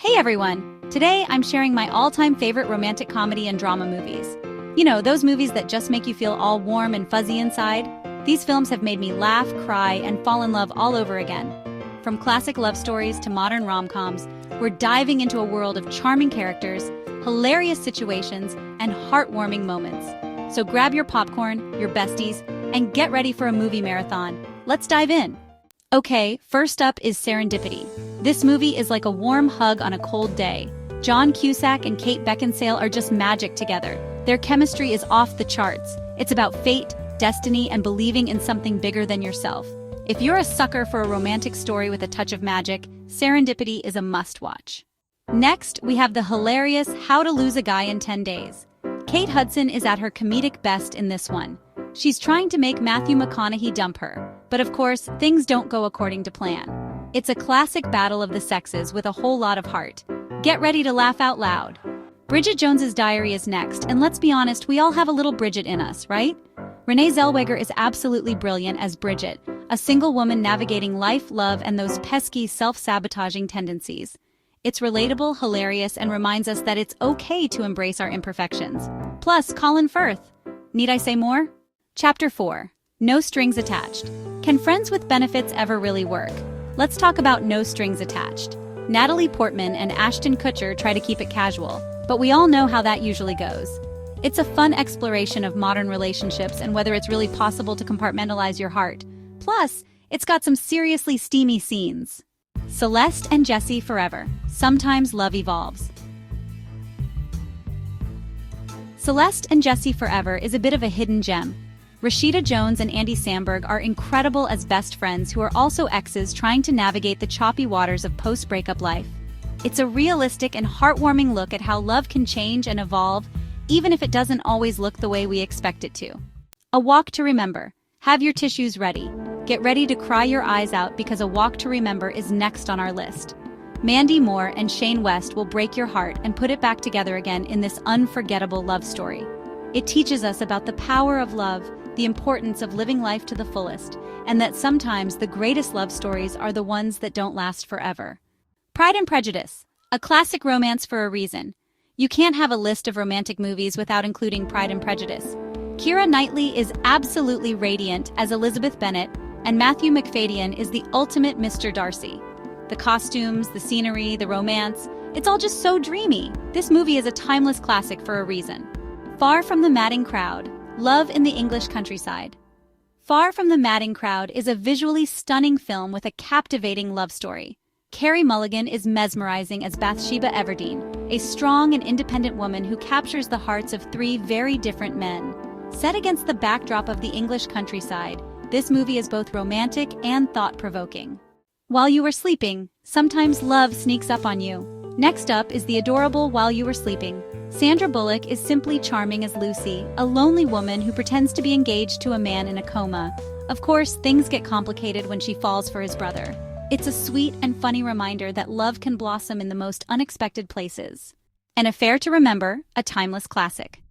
Hey everyone! Today I'm sharing my all-time favorite romantic comedy and drama movies. You know, those movies that just make you feel all warm and fuzzy inside? These films have made me laugh, cry, and fall in love all over again. From classic love stories to modern rom-coms, we're diving into a world of charming characters, hilarious situations, and heartwarming moments. So grab your popcorn, your besties, and get ready for a movie marathon. Let's dive in! Okay, first up is Serendipity. This movie is like a warm hug on a cold day. John Cusack and Kate Beckinsale are just magic together. Their chemistry is off the charts. It's about fate, destiny, and believing in something bigger than yourself. If you're a sucker for a romantic story with a touch of magic, Serendipity is a must-watch. Next, we have the hilarious How to Lose a Guy in 10 Days. Kate Hudson is at her comedic best in this one. She's trying to make Matthew McConaughey dump her, but of course, things don't go according to plan. It's a classic battle of the sexes with a whole lot of heart. Get ready to laugh out loud. Bridget Jones's Diary is next, and let's be honest, we all have a little Bridget in us, right? Renee Zellweger is absolutely brilliant as Bridget, a single woman navigating life, love, and those pesky self-sabotaging tendencies. It's relatable, hilarious, and reminds us that it's okay to embrace our imperfections. Plus, Colin Firth. Need I say more? Chapter 4. No Strings Attached. Can friends with benefits ever really work? Let's talk about No Strings Attached. Natalie Portman and Ashton Kutcher try to keep it casual, but we all know how that usually goes. It's a fun exploration of modern relationships and whether it's really possible to compartmentalize your heart. Plus, it's got some seriously steamy scenes. Celeste and Jesse Forever. Sometimes love evolves. Celeste and Jesse Forever is a bit of a hidden gem. Rashida Jones and Andy Samberg are incredible as best friends who are also exes trying to navigate the choppy waters of post-breakup life. It's a realistic and heartwarming look at how love can change and evolve, even if it doesn't always look the way we expect it to. A Walk to Remember. Have your tissues ready. Get ready to cry your eyes out because A Walk to Remember is next on our list. Mandy Moore and Shane West will break your heart and put it back together again in this unforgettable love story. It teaches us about the power of love, the importance of living life to the fullest, and that sometimes the greatest love stories are the ones that don't last forever. Pride and Prejudice, a classic romance for a reason. You can't have a list of romantic movies without including Pride and Prejudice. Keira Knightley is absolutely radiant as Elizabeth Bennet, and Matthew Macfadyen is the ultimate Mr. Darcy. The costumes, the scenery, the romance, it's all just so dreamy. This movie is a timeless classic for a reason. Far from the Madding Crowd. Love in the English Countryside. Far from the Madding Crowd is a visually stunning film with a captivating love story. Carey Mulligan is mesmerizing as Bathsheba Everdeen, a strong and independent woman who captures the hearts of three very different men. Set against the backdrop of the English countryside, this movie is both romantic and thought-provoking. While You Were Sleeping, sometimes love sneaks up on you. Next up is the adorable While You Were Sleeping. Sandra Bullock is simply charming as Lucy, a lonely woman who pretends to be engaged to a man in a coma. Of course, things get complicated when she falls for his brother. It's a sweet and funny reminder that love can blossom in the most unexpected places. An Affair to Remember, a timeless classic.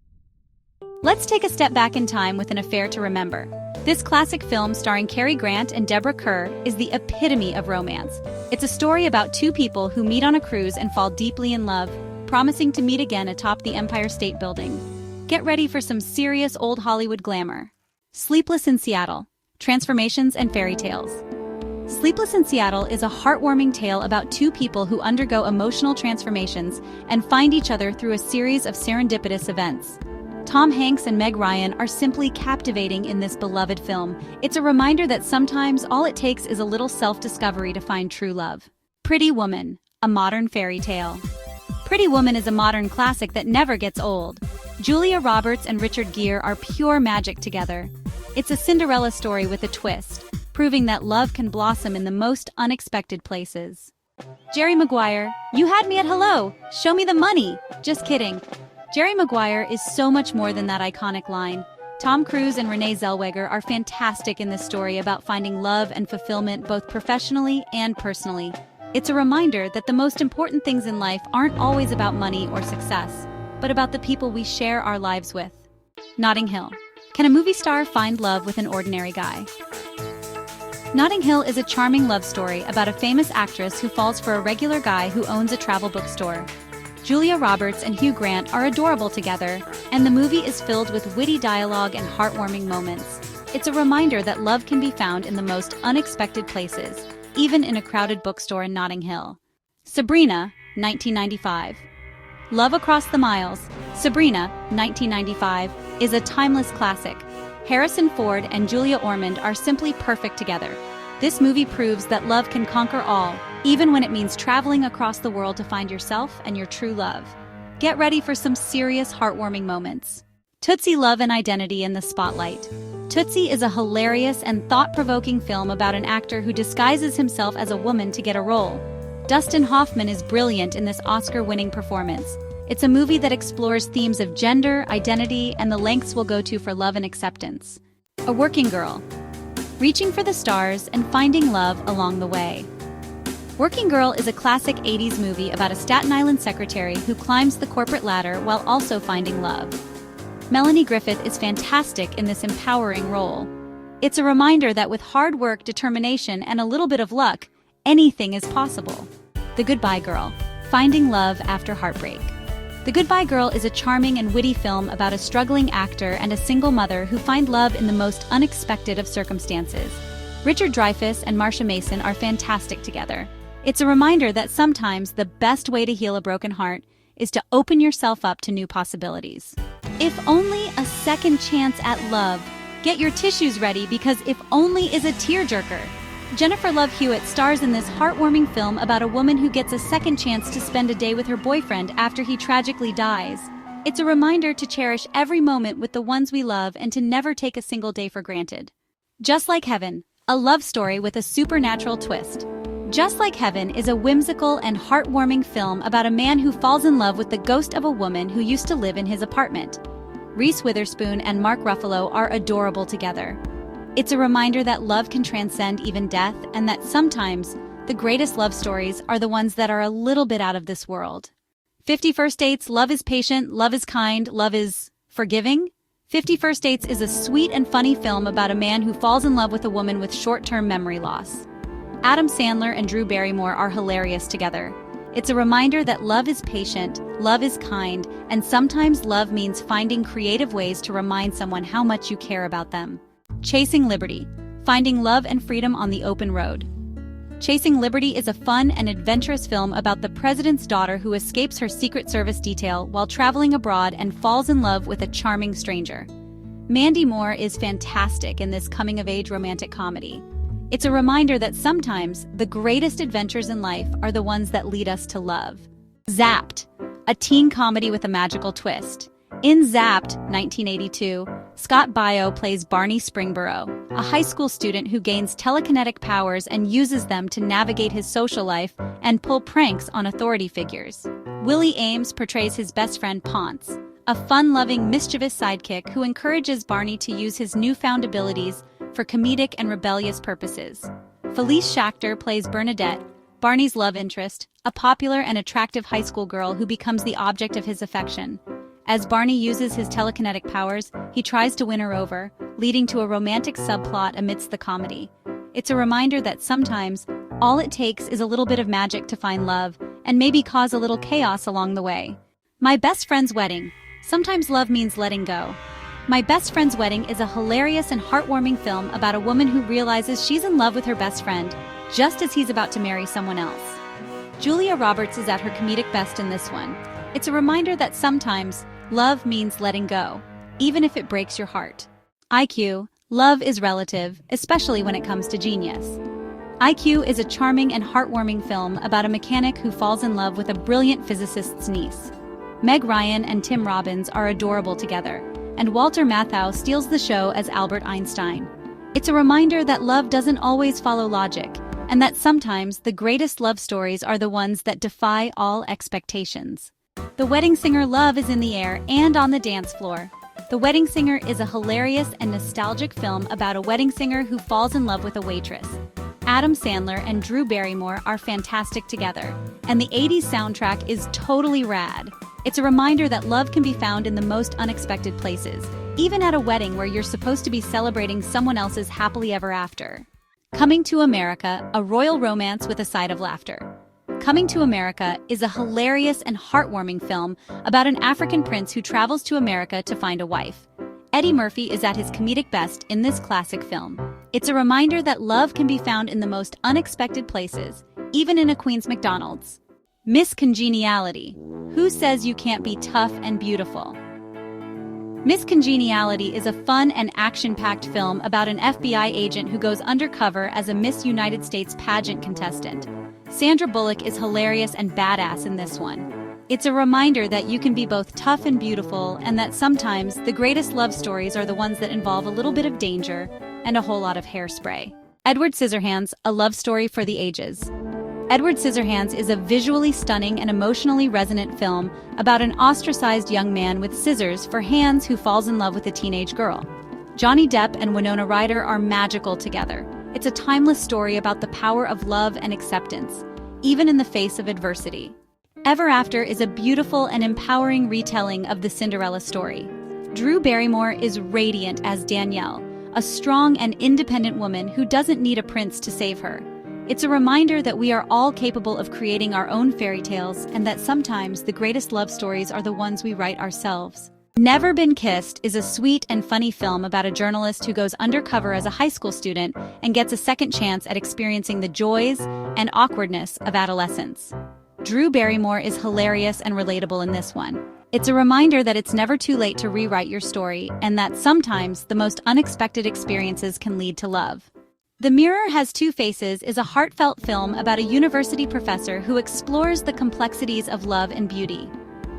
Let's take a step back in time with An Affair to Remember. This classic film starring Cary Grant and Deborah Kerr is the epitome of romance. It's a story about two people who meet on a cruise and fall deeply in love, promising to meet again atop the Empire State Building. Get ready for some serious old Hollywood glamour. Sleepless in Seattle. Transformations and Fairy Tales. Sleepless in Seattle is a heartwarming tale about two people who undergo emotional transformations and find each other through a series of serendipitous events. Tom Hanks and Meg Ryan are simply captivating in this beloved film. It's a reminder that sometimes all it takes is a little self-discovery to find true love. Pretty Woman, a modern fairy tale. Pretty Woman is a modern classic that never gets old. Julia Roberts and Richard Gere are pure magic together. It's a Cinderella story with a twist, proving that love can blossom in the most unexpected places. Jerry Maguire, you had me at hello, show me the money. Just kidding. Jerry Maguire is so much more than that iconic line. Tom Cruise and Renee Zellweger are fantastic in this story about finding love and fulfillment both professionally and personally. It's a reminder that the most important things in life aren't always about money or success, but about the people we share our lives with. Notting Hill. Can a movie star find love with an ordinary guy? Notting Hill is a charming love story about a famous actress who falls for a regular guy who owns a travel bookstore. Julia Roberts and Hugh Grant are adorable together, and the movie is filled with witty dialogue and heartwarming moments. It's a reminder that love can be found in the most unexpected places, even in a crowded bookstore in Notting Hill. Sabrina, 1995. Love Across the Miles, Sabrina, 1995, is a timeless classic. Harrison Ford and Julia Ormond are simply perfect together. This movie proves that love can conquer all, even when it means traveling across the world to find yourself and your true love. Get ready for some serious, heartwarming moments. Tootsie: Love and Identity in the Spotlight. Tootsie is a hilarious and thought-provoking film about an actor who disguises himself as a woman to get a role. Dustin Hoffman is brilliant in this Oscar-winning performance. It's a movie that explores themes of gender, identity, and the lengths we'll go to for love and acceptance. A Working Girl. Reaching for the stars and finding love along the way. Working Girl is a classic 80s movie about a Staten Island secretary who climbs the corporate ladder while also finding love. Melanie Griffith is fantastic in this empowering role. It's a reminder that with hard work, determination, and a little bit of luck, anything is possible. The Goodbye Girl. Finding love after heartbreak. The Goodbye Girl is a charming and witty film about a struggling actor and a single mother who find love in the most unexpected of circumstances. Richard Dreyfuss and Marsha Mason are fantastic together. It's a reminder that sometimes the best way to heal a broken heart is to open yourself up to new possibilities. If Only a Second Chance at Love. Get your tissues ready because If Only is a tearjerker. Jennifer Love Hewitt stars in this heartwarming film about a woman who gets a second chance to spend a day with her boyfriend after he tragically dies. It's a reminder to cherish every moment with the ones we love and to never take a single day for granted. Just Like Heaven, a love story with a supernatural twist. Just Like Heaven is a whimsical and heartwarming film about a man who falls in love with the ghost of a woman who used to live in his apartment. Reese Witherspoon and Mark Ruffalo are adorable together. It's a reminder that love can transcend even death and that sometimes the greatest love stories are the ones that are a little bit out of this world. 50 First Dates, Love is Patient, Love is Kind, Love is Forgiving. 50 First Dates is a sweet and funny film about a man who falls in love with a woman with short-term memory loss. Adam Sandler and Drew Barrymore are hilarious together. It's a reminder that love is patient, love is kind, and sometimes love means finding creative ways to remind someone how much you care about them. Chasing Liberty. Finding love and freedom on the open road. Chasing Liberty is a fun and adventurous film about the president's daughter who escapes her Secret Service detail while traveling abroad and falls in love with a charming stranger. Mandy Moore is fantastic in this coming-of-age romantic comedy. It's a reminder that sometimes the greatest adventures in life are the ones that lead us to love. Zapped. A teen comedy with a magical twist. In Zapped, 1982, Scott Baio plays Barney Springborough, a high school student who gains telekinetic powers and uses them to navigate his social life and pull pranks on authority figures. Willie Ames portrays his best friend Ponce, a fun-loving, mischievous sidekick who encourages Barney to use his newfound abilities for comedic and rebellious purposes. Felice Schachter plays Bernadette, Barney's love interest, a popular and attractive high school girl who becomes the object of his affection. As Barney uses his telekinetic powers, he tries to win her over, leading to a romantic subplot amidst the comedy. It's a reminder that sometimes all it takes is a little bit of magic to find love, and maybe cause a little chaos along the way. My Best Friend's Wedding. Sometimes love means letting go. My Best Friend's Wedding is a hilarious and heartwarming film about a woman who realizes she's in love with her best friend, just as he's about to marry someone else. Julia Roberts is at her comedic best in this one. It's a reminder that sometimes love means letting go, even if it breaks your heart. IQ. Love is relative, especially when it comes to genius. IQ is a charming and heartwarming film about a mechanic who falls in love with a brilliant physicist's niece. Meg Ryan and Tim Robbins are adorable together, and Walter Matthau steals the show as Albert Einstein. It's a reminder that love doesn't always follow logic, and that sometimes the greatest love stories are the ones that defy all expectations. The Wedding Singer. Love is in the air and on the dance floor. The Wedding Singer is a hilarious and nostalgic film about a wedding singer who falls in love with a waitress. Adam Sandler and Drew Barrymore are fantastic together, and the 80s soundtrack is totally rad. It's a reminder that love can be found in the most unexpected places, even at a wedding where you're supposed to be celebrating someone else's happily ever after. Coming to America, a royal romance with a side of laughter. Coming to America is a hilarious and heartwarming film about an African prince who travels to America to find a wife. Eddie Murphy is at his comedic best in this classic film. It's a reminder that love can be found in the most unexpected places, even in a Queen's McDonald's. Miss Congeniality. Who says you can't be tough and beautiful? Miss Congeniality is a fun and action-packed film about an FBI agent who goes undercover as a Miss United States pageant contestant. Sandra Bullock is hilarious and badass in this one. It's a reminder that you can be both tough and beautiful, and that sometimes the greatest love stories are the ones that involve a little bit of danger and a whole lot of hairspray. Edward Scissorhands, a love story for the ages. Edward Scissorhands is a visually stunning and emotionally resonant film about an ostracized young man with scissors for hands who falls in love with a teenage girl. Johnny Depp and Winona Ryder are magical together. It's a timeless story about the power of love and acceptance, even in the face of adversity. Ever After is a beautiful and empowering retelling of the Cinderella story. Drew Barrymore is radiant as Danielle, a strong and independent woman who doesn't need a prince to save her. It's a reminder that we are all capable of creating our own fairy tales, and that sometimes the greatest love stories are the ones we write ourselves. Never Been Kissed is a sweet and funny film about a journalist who goes undercover as a high school student and gets a second chance at experiencing the joys and awkwardness of adolescence. Drew Barrymore is hilarious and relatable in this one. It's a reminder that it's never too late to rewrite your story, and that sometimes the most unexpected experiences can lead to love. The Mirror Has Two Faces is a heartfelt film about a university professor who explores the complexities of love and beauty.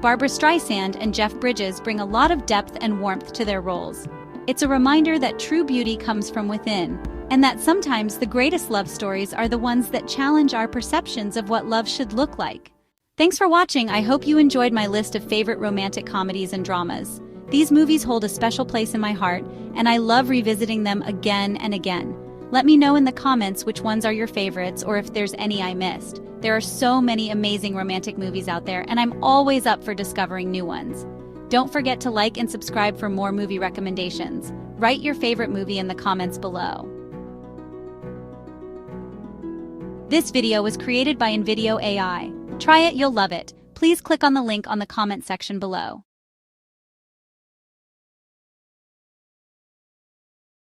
Barbra Streisand and Jeff Bridges bring a lot of depth and warmth to their roles. It's a reminder that true beauty comes from within, and that sometimes the greatest love stories are the ones that challenge our perceptions of what love should look like. Thanks for watching. I hope you enjoyed my list of favorite romantic comedies and dramas. These movies hold a special place in my heart, and I love revisiting them again and again. Let me know in the comments which ones are your favorites, or if there's any I missed. There are so many amazing romantic movies out there, and I'm always up for discovering new ones. Don't forget to like and subscribe for more movie recommendations. Write your favorite movie in the comments below. This video was created by invideo AI. Try it, you'll love it. Please click on the link on the comment section below.